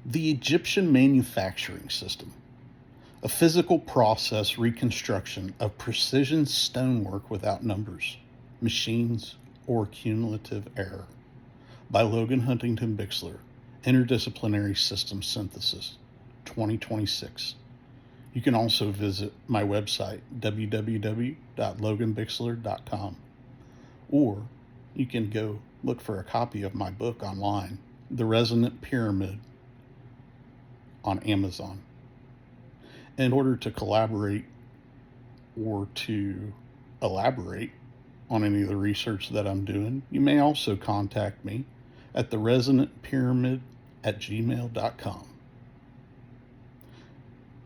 The Egyptian manufacturing system, a physical process reconstruction of precision stonework without numbers, machines, or cumulative error, by Logan Huntington Bixler, Interdisciplinary Systems Synthesis, 2026. You can also visit my website, www.loganbixler.com, or you can go look for a copy of my book online, The Resonant Pyramid, on Amazon. In order to collaborate or to elaborate on any of the research that I'm doing, you may also contact me at theresonantpyramid@gmail.com.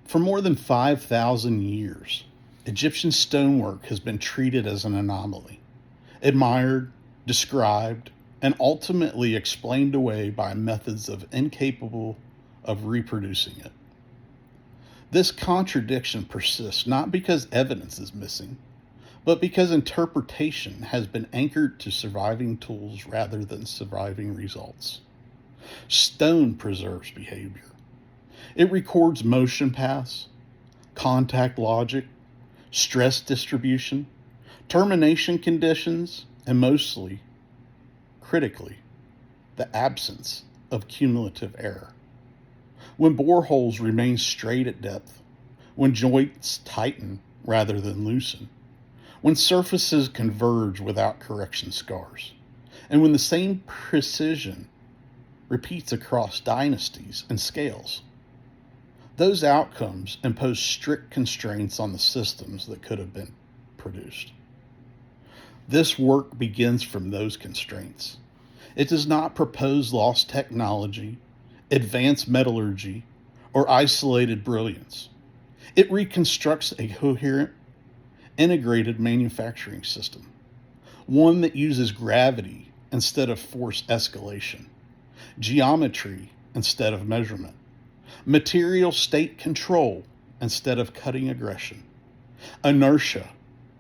For more than 5,000 years, Egyptian stonework has been treated as an anomaly, admired, described, and ultimately explained away by methods incapable of reproducing it. This contradiction persists not because evidence is missing, but because interpretation has been anchored to surviving tools rather than surviving results. Stone preserves behavior. It records motion paths, contact logic, stress distribution, termination conditions, and mostly, critically, the absence of cumulative error. When boreholes remain straight at depth, when joints tighten rather than loosen, when surfaces converge without correction scars, and when the same precision repeats across dynasties and scales, those outcomes impose strict constraints on the systems that could have been produced. This work begins from those constraints. It does not propose lost technology, advanced metallurgy, or isolated brilliance. It reconstructs a coherent, integrated manufacturing system, one that uses gravity instead of force escalation, geometry instead of measurement, material state control instead of cutting aggression, inertia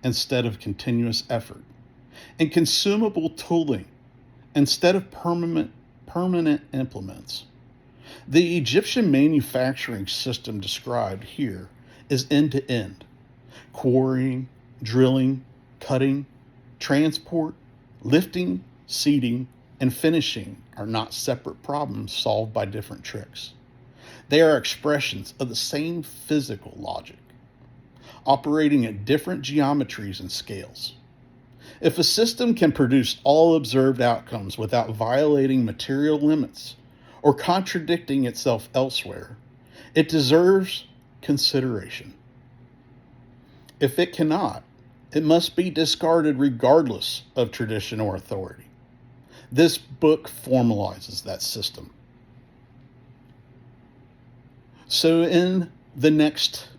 instead of continuous effort, and consumable tooling instead of permanent implements. The Egyptian manufacturing system described here is end-to-end. Quarrying, drilling, cutting, transport, lifting, seating, and finishing are not separate problems solved by different tricks. They are expressions of the same physical logic, operating at different geometries and scales. If a system can produce all observed outcomes without violating material limits or contradicting itself elsewhere, it deserves consideration. If it cannot, it must be discarded regardless of tradition or authority. This book formalizes that system. So in the next,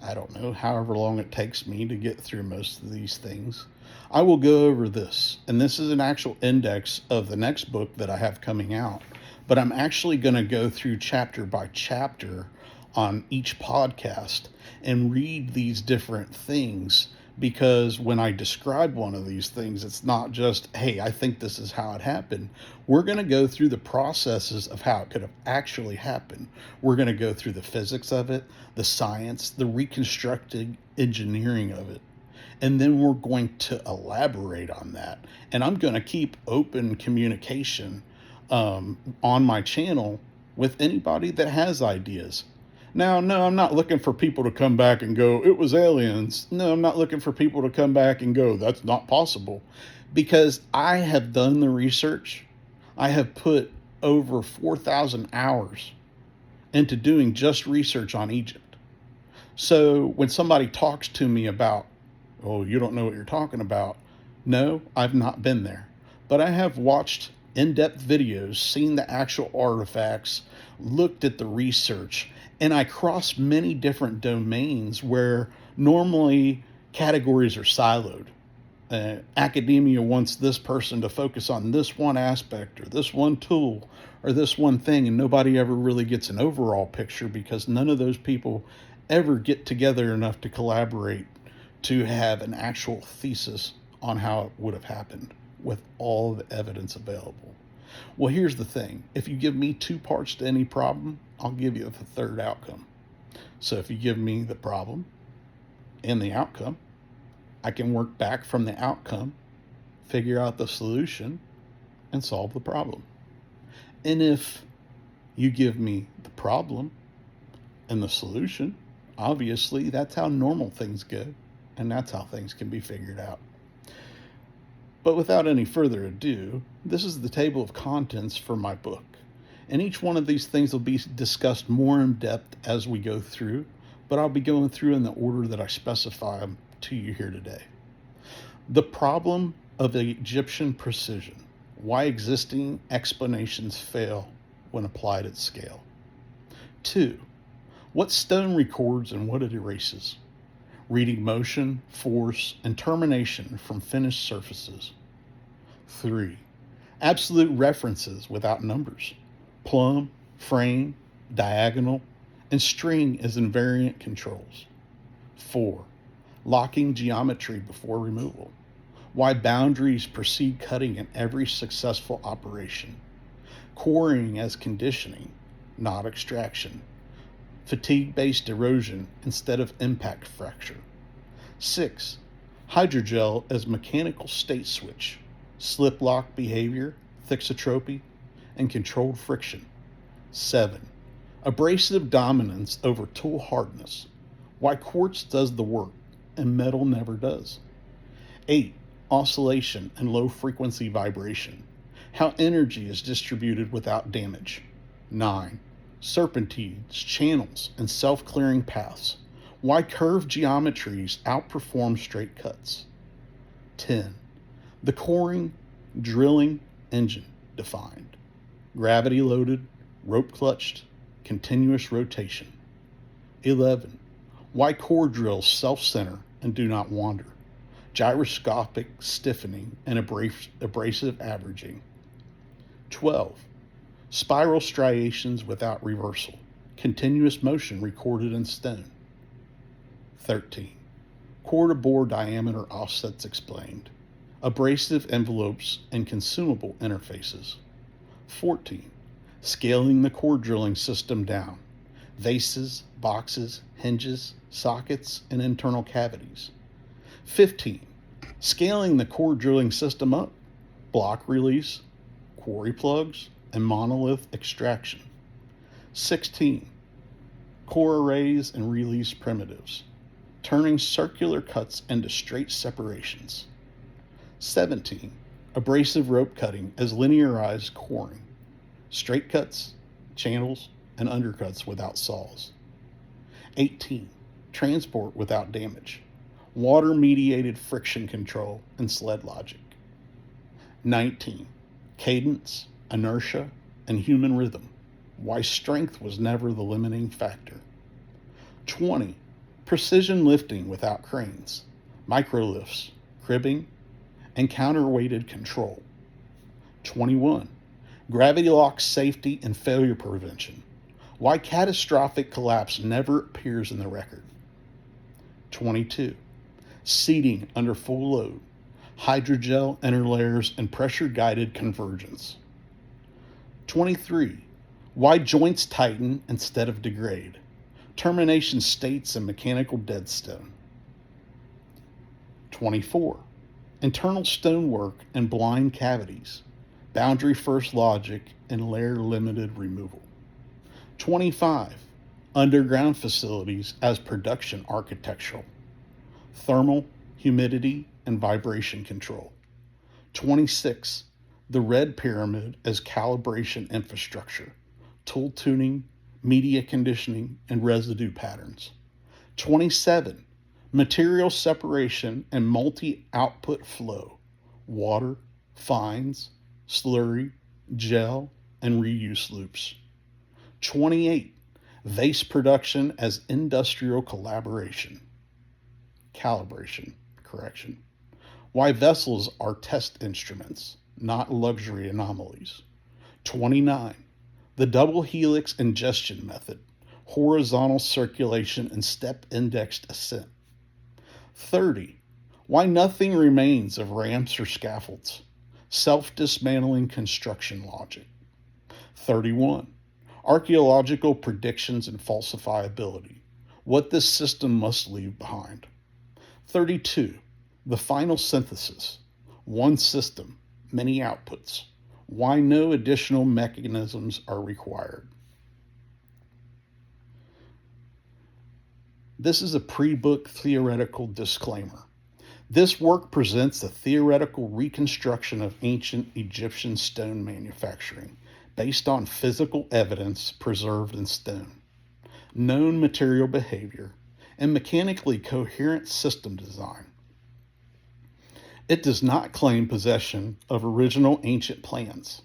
however long it takes me to get through most of these things, I will go over this. And this is an actual index of the next book that I have coming out. But I'm actually going to go through chapter by chapter on each podcast and read these different things, because when I describe one of these things, it's not just, hey, I think this is how it happened. We're going to go through the processes of how it could have actually happened. We're going to go through the physics of it, the science, the reconstructed engineering of it. And then we're going to elaborate on that. And I'm going to keep open communication on my channel with anybody that has ideas. Now, no, I'm not looking for people to come back and go, it was aliens. No, I'm not looking for people to come back and go, that's not possible. Because I have done the research. I have put over 4,000 hours into doing just research on Egypt. So when somebody talks to me about, oh, you don't know what you're talking about. No, I've not been there. But I have watched in-depth videos, seen the actual artifacts, looked at the research, and I cross many different domains where normally categories are siloed. Academia wants this person to focus on this one aspect or this one tool or this one thing, and nobody ever really gets an overall picture because none of those people ever get together enough to collaborate to have an actual thesis on how it would have happened with all the evidence available. Well, here's the thing. If you give me two parts to any problem, I'll give you the third outcome. So if you give me the problem and the outcome, I can work back from the outcome, figure out the solution, and solve the problem. And if you give me the problem and the solution, obviously that's how normal things go, and that's how things can be figured out. But without any further ado, this is the table of contents for my book. And each one of these things will be discussed more in depth as we go through, but I'll be going through in the order that I specify to you here today. The problem of Egyptian precision. Why existing explanations fail when applied at scale. 2. What stone records and what it erases. Reading motion, force, and termination from finished surfaces. 3. Absolute references without numbers. Plumb, frame, diagonal, and string as invariant controls. 4. Locking geometry before removal. Why boundaries precede cutting in every successful operation. Coring as conditioning, not extraction. Fatigue-based erosion instead of impact fracture. 6. Hydrogel as mechanical state switch. Slip lock behavior, thixotropy, and controlled friction. 7. Abrasive dominance over tool hardness. Why quartz does the work and metal never does. 8. Oscillation and low frequency vibration. How energy is distributed without damage. 9. Serpentines, channels, and self-clearing paths. Why curved geometries outperform straight cuts. 10. The coring, drilling engine defined. Gravity loaded, rope clutched, continuous rotation. 11. Why core drills self-center and do not wander. Gyroscopic stiffening and abrasive averaging. 12. Spiral striations without reversal. Continuous motion recorded in stone. 13. Core to bore diameter offsets explained. Abrasive envelopes and consumable interfaces. 14. Scaling the core drilling system down. Vases, boxes, hinges, sockets, and internal cavities. 15. Scaling the core drilling system up. Block release, quarry plugs, and monolith extraction. 16. Core arrays and release primitives. Turning circular cuts into straight separations. 17. Abrasive rope cutting as linearized coring. Straight cuts, channels, and undercuts without saws. 18. Transport without damage. Water-mediated friction control and sled logic. 19. Cadence, inertia, and human rhythm. Why strength was never the limiting factor. 20. Precision lifting without cranes. Microlifts, cribbing, and counterweighted control. 21. Gravity lock safety and failure prevention. Why catastrophic collapse never appears in the record. 22. Seating under full load. Hydrogel interlayers and pressure-guided convergence. 23. Why joints tighten instead of degrade. Termination states and mechanical deadstone. 24. Internal stonework and blind cavities. Boundary first logic and layer limited removal. 25. Underground facilities as production architectural. Thermal, humidity, and vibration control. 26. The red pyramid as calibration infrastructure. Tool tuning, media conditioning, and residue patterns. 27. Material separation and multi-output flow. Water, fines, slurry, gel, and reuse loops. 28. Vase production as industrial calibration. Why vessels are test instruments, not luxury anomalies. 29. The double helix ingestion method, horizontal circulation and step-indexed ascent. 30. Why nothing remains of ramps or scaffolds. self-dismantling construction logic. 31. Archaeological predictions and falsifiability. What this system must leave behind. 32. The final synthesis. One system, many outputs. Why no additional mechanisms are required. This is a pre-book theoretical disclaimer. This work presents a theoretical reconstruction of ancient Egyptian stone manufacturing based on physical evidence preserved in stone, known material behavior, and mechanically coherent system design. It does not claim possession of original ancient plans,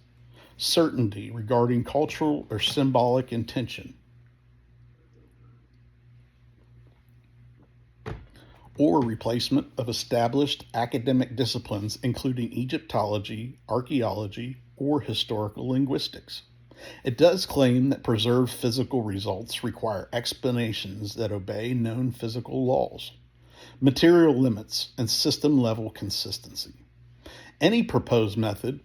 certainty regarding cultural or symbolic intention, or replacement of established academic disciplines including Egyptology, archaeology, or historical linguistics. It does claim that preserved physical results require explanations that obey known physical laws, material limits, and system-level consistency. Any proposed method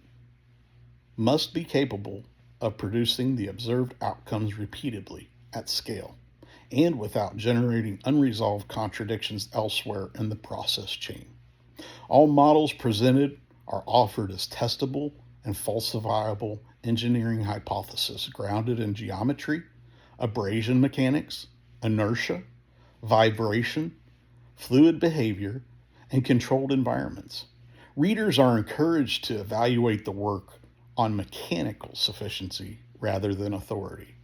must be capable of producing the observed outcomes repeatedly at scale and without generating unresolved contradictions elsewhere in the process chain. All models presented are offered as testable and falsifiable engineering hypotheses grounded in geometry, abrasion mechanics, inertia, vibration, fluid behavior, and controlled environments. Readers are encouraged to evaluate the work on mechanical sufficiency rather than authority.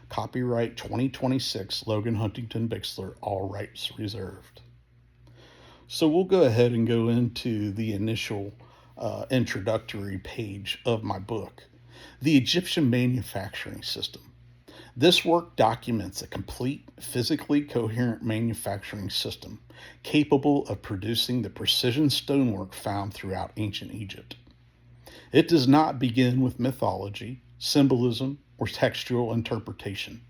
Copyright 2026, Logan Huntington Bixler, all rights reserved. So we'll go ahead and go into the initial introductory page of my book, The Egyptian Manufacturing System. This work documents a complete, physically coherent manufacturing system capable of producing the precision stonework found throughout ancient Egypt. It does not begin with mythology, symbolism, or textual interpretation.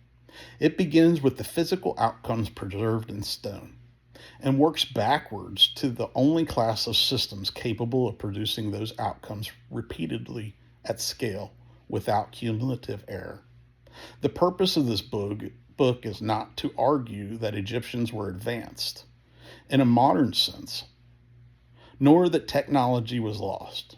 It begins with the physical outcomes preserved in stone and works backwards to the only class of systems capable of producing those outcomes repeatedly at scale without cumulative error. The purpose of this book is not to argue that Egyptians were advanced in a modern sense, nor that technology was lost.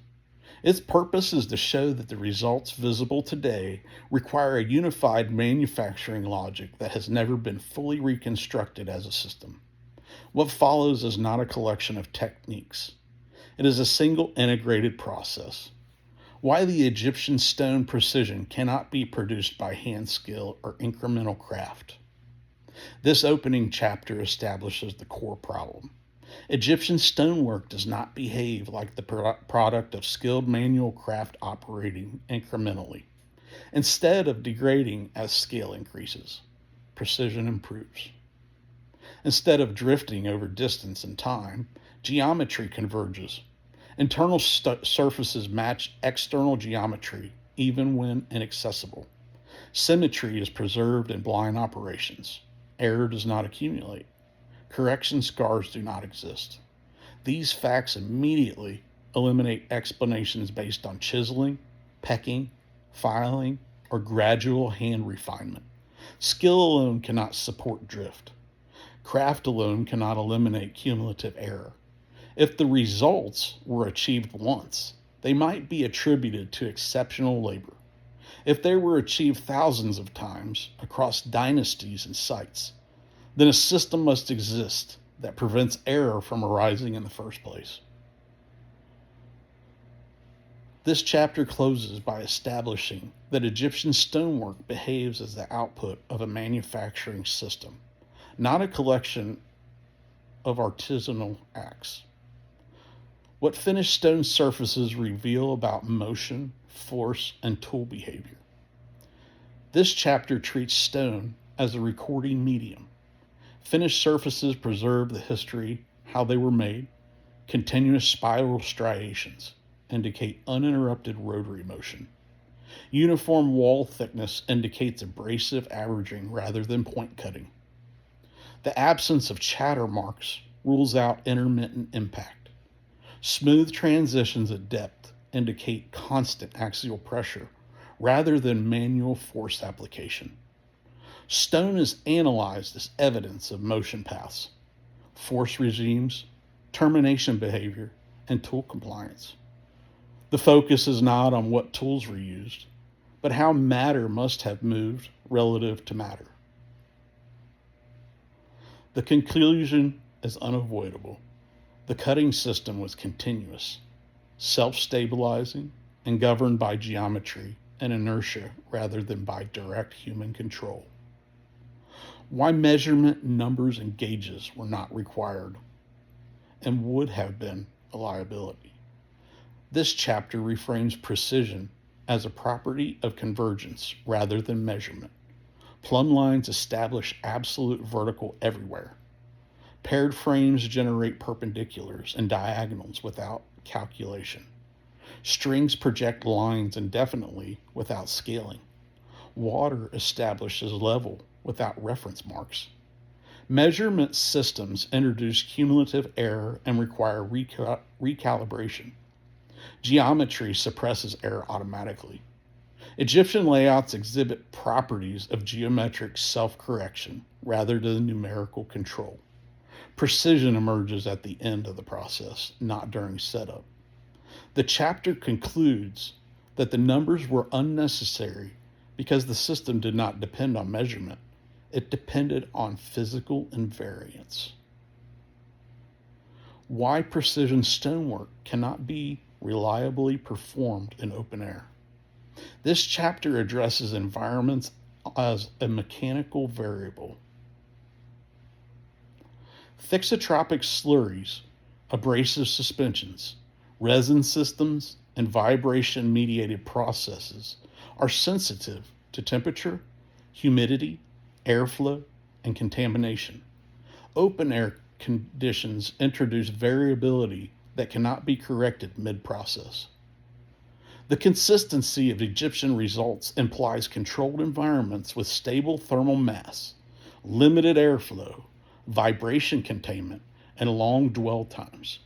Its purpose is to show that the results visible today require a unified manufacturing logic that has never been fully reconstructed as a system. What follows is not a collection of techniques. It is a single integrated process. Why the Egyptian stone precision cannot be produced by hand skill or incremental craft. This opening chapter establishes the core problem. Egyptian stonework does not behave like the product of skilled manual craft operating incrementally. Instead of degrading as scale increases, precision improves. Instead of drifting over distance and time, geometry converges. Internal surfaces match external geometry even when inaccessible. Symmetry is preserved in blind operations. Error does not accumulate. Correction scars do not exist. These facts immediately eliminate explanations based on chiseling, pecking, filing, or gradual hand refinement. Skill alone cannot support drift. Craft alone cannot eliminate cumulative error. If the results were achieved once, they might be attributed to exceptional labor. If they were achieved thousands of times across dynasties and sites, then a system must exist that prevents error from arising in the first place. This chapter closes by establishing that Egyptian stonework behaves as the output of a manufacturing system, not a collection of artisanal acts. What finished stone surfaces reveal about motion, force, and tool behavior. This chapter treats stone as a recording medium. Finished surfaces preserve the history, how they were made. Continuous spiral striations indicate uninterrupted rotary motion. Uniform wall thickness indicates abrasive averaging rather than point cutting. The absence of chatter marks rules out intermittent impact. Smooth transitions at depth indicate constant axial pressure rather than manual force application. Stone is analyzed as evidence of motion paths, force regimes, termination behavior, and tool compliance. The focus is not on what tools were used, but how matter must have moved relative to matter. The conclusion is unavoidable. The cutting system was continuous, self-stabilizing, and governed by geometry and inertia rather than by direct human control. Why measurement, numbers, and gauges were not required and would have been a liability. This chapter reframes precision as a property of convergence rather than measurement. Plumb lines establish absolute vertical everywhere. Paired frames generate perpendiculars and diagonals without calculation. Strings project lines indefinitely without scaling. Water establishes level without reference marks. Measurement systems introduce cumulative error and require recalibration. Geometry suppresses error automatically. Egyptian layouts exhibit properties of geometric self-correction rather than numerical control. Precision emerges at the end of the process, not during setup. The chapter concludes that the numbers were unnecessary because the system did not depend on measurement. It depended on physical invariance. Why precision stonework cannot be reliably performed in open air. This chapter addresses environments as a mechanical variable. Thixotropic slurries, abrasive suspensions, resin systems, and vibration-mediated processes are sensitive to temperature, humidity, airflow, and contamination. Open air conditions introduce variability that cannot be corrected mid-process. The consistency of Egyptian results implies controlled environments with stable thermal mass, limited airflow, vibration containment, and long dwell times.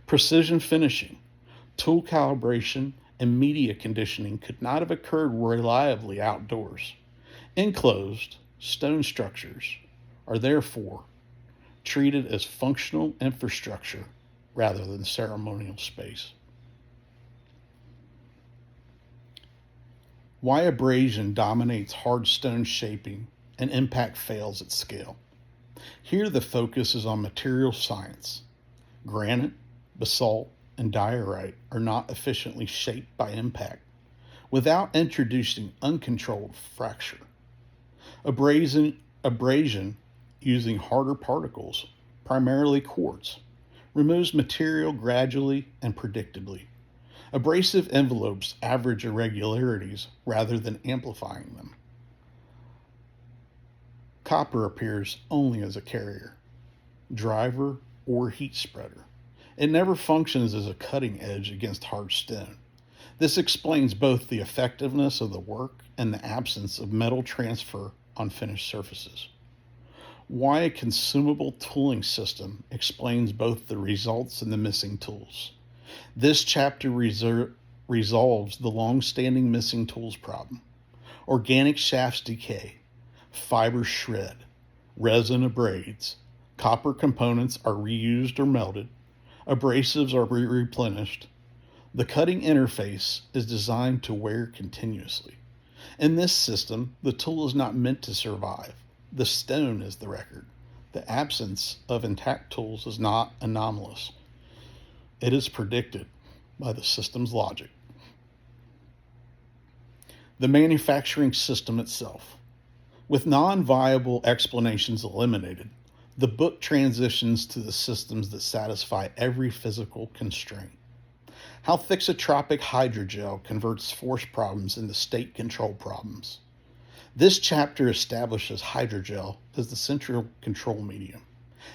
Precision finishing, tool calibration, and media conditioning could not have occurred reliably outdoors. Enclosed stone structures are therefore treated as functional infrastructure rather than ceremonial space. Why abrasion dominates hard stone shaping and impact fails at scale. Here the focus is on material science. Granite, basalt, and diorite are not efficiently shaped by impact without introducing uncontrolled fracture. Abrasion using harder particles, primarily quartz, removes material gradually and predictably. Abrasive envelopes average irregularities rather than amplifying them. Copper appears only as a carrier, driver, or heat spreader. It never functions as a cutting edge against hard stone. This explains both the effectiveness of the work and the absence of metal transfer on finished surfaces. Why a consumable tooling system explains both the results and the missing tools. This chapter resolves the long-standing missing tools problem. Organic shafts decay, fibers shred, resin abrades, copper components are reused or melted, abrasives are replenished. The cutting interface is designed to wear continuously. In this system, the tool is not meant to survive. The stone is the record. The absence of intact tools is not anomalous. It is predicted by the system's logic. The manufacturing system itself. With non-viable explanations eliminated, the book transitions to the systems that satisfy every physical constraint. How thixotropic hydrogel converts force problems into state control problems. This chapter establishes hydrogel as the central control medium.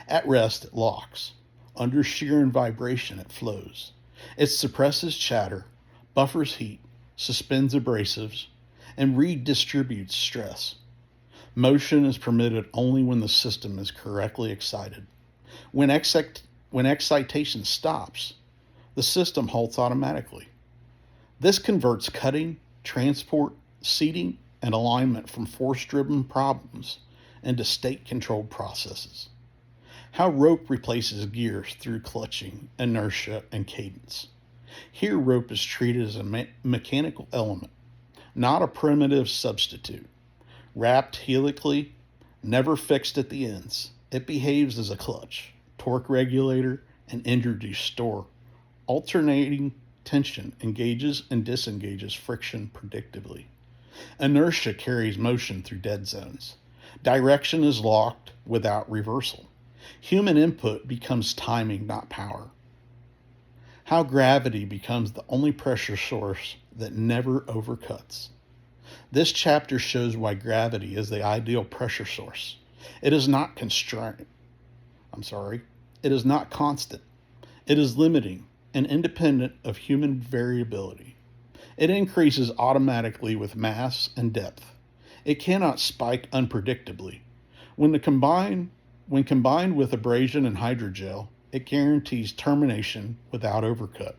At rest, it locks. Under shear and vibration, it flows. It suppresses chatter, buffers heat, suspends abrasives, and redistributes stress. Motion is permitted only when the system is correctly excited. When excitation stops, the system halts automatically. This converts cutting, transport, seating, and alignment from force-driven problems into state-controlled processes. How rope replaces gears through clutching, inertia, and cadence. Here, rope is treated as a mechanical element, not a primitive substitute. Wrapped helically, never fixed at the ends, it behaves as a clutch, torque regulator, and introduced torque. Alternating tension engages and disengages friction predictably. Inertia carries motion through dead zones. Direction is locked without reversal. Human input becomes timing, not power. How gravity becomes the only pressure source that never overcuts. This chapter shows why gravity is the ideal pressure source. It is not constraint. It is not constant. It is limiting and independent of human variability. It increases automatically with mass and depth. It cannot spike unpredictably. When combined with abrasion and hydrogel, it guarantees termination without overcut.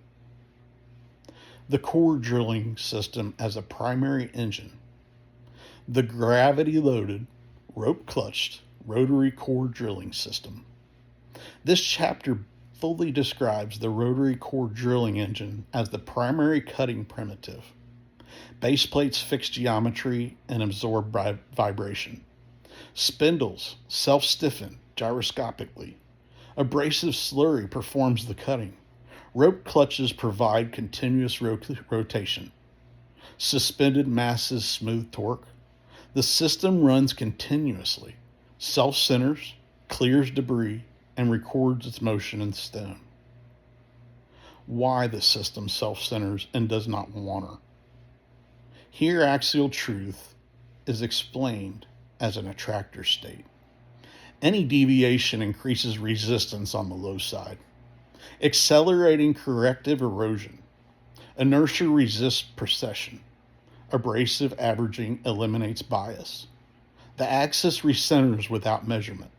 The core drilling system as a primary engine. The gravity-loaded, rope-clutched, rotary core drilling system. This chapter fully describes the rotary core drilling engine as the primary cutting primitive. Base plates fix geometry and absorb vibration. Spindles self-stiffen gyroscopically. Abrasive slurry performs the cutting. Rope clutches provide continuous rotation. Suspended masses smooth torque. The system runs continuously, self-centers, clears debris, and records its motion in stone. Why the system self-centers and does not wander. Here, axial truth is explained as an attractor state. Any deviation increases resistance on the low side, accelerating corrective erosion. Inertia resists precession. Abrasive averaging eliminates bias. The axis recenters without measurement.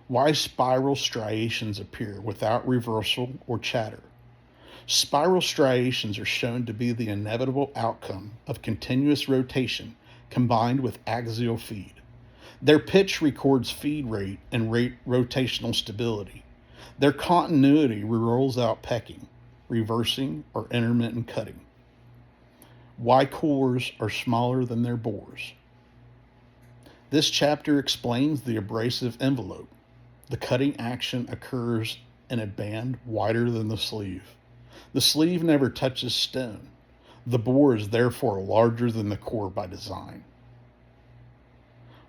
Why spiral striations appear without reversal or chatter. Spiral striations are shown to be the inevitable outcome of continuous rotation combined with axial feed. Their pitch records feed rate and rotational stability. Their continuity rolls out pecking, reversing, or intermittent cutting. Why cores are smaller than their bores. This chapter explains the abrasive envelope. The cutting action occurs in a band wider than the sleeve. The sleeve never touches stone. The bore is therefore larger than the core by design.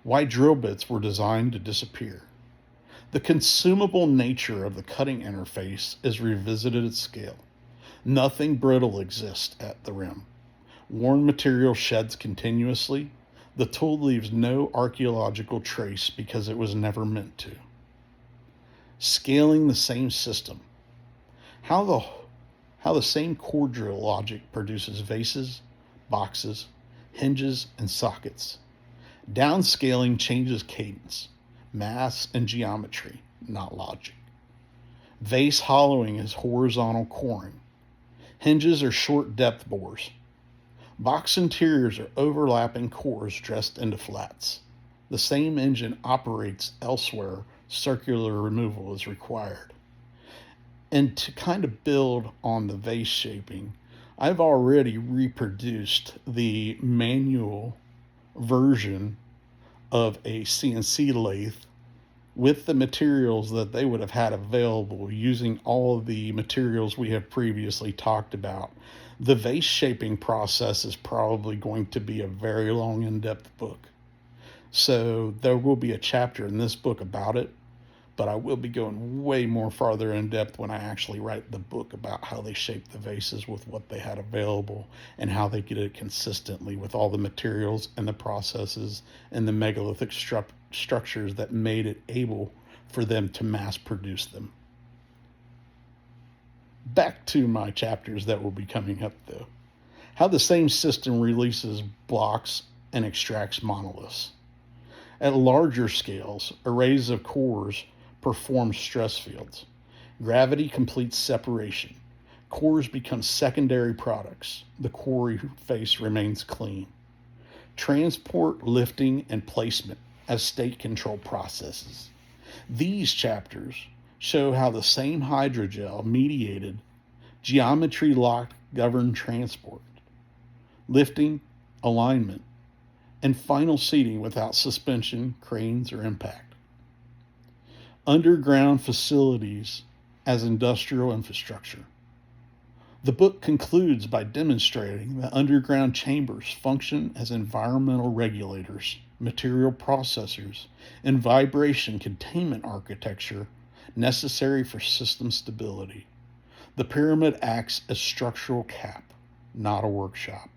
Why drill bits were designed to disappear. The consumable nature of the cutting interface is revisited at scale. Nothing brittle exists at the rim. Worn material sheds continuously. The tool leaves no archaeological trace because it was never meant to. Scaling the same system. How the same core drill logic produces vases, boxes, hinges, and sockets. Downscaling changes cadence, mass, and geometry, not logic. Vase hollowing is horizontal coring. Hinges are short depth bores. Box interiors are overlapping cores dressed into flats. The same engine operates elsewhere, circular removal is required. And to kind of build on the vase shaping, I've already reproduced the manual version of a CNC lathe with the materials that they would have had available using all of the materials we have previously talked about. The vase shaping process is probably going to be a very long, in-depth book. So there will be a chapter in this book about it, but I will be going way more farther in depth when I actually write the book about how they shaped the vases with what they had available and how they did it consistently with all the materials and the processes and the megalithic structures that made it able for them to mass produce them. Back to my chapters that will be coming up though. How the same system releases blocks and extracts monoliths. At larger scales, arrays of cores perform stress fields. Gravity completes separation. Cores become secondary products. The quarry face remains clean. Transport, lifting, and placement as state control processes. These chapters show how the same hydrogel mediated geometry locked governed transport, lifting, alignment, and final seating without suspension, cranes, or impact. Underground facilities as industrial infrastructure. The book concludes by demonstrating that underground chambers function as environmental regulators, material processors, and vibration containment architecture necessary for system stability. The pyramid acts as structural cap, not a workshop.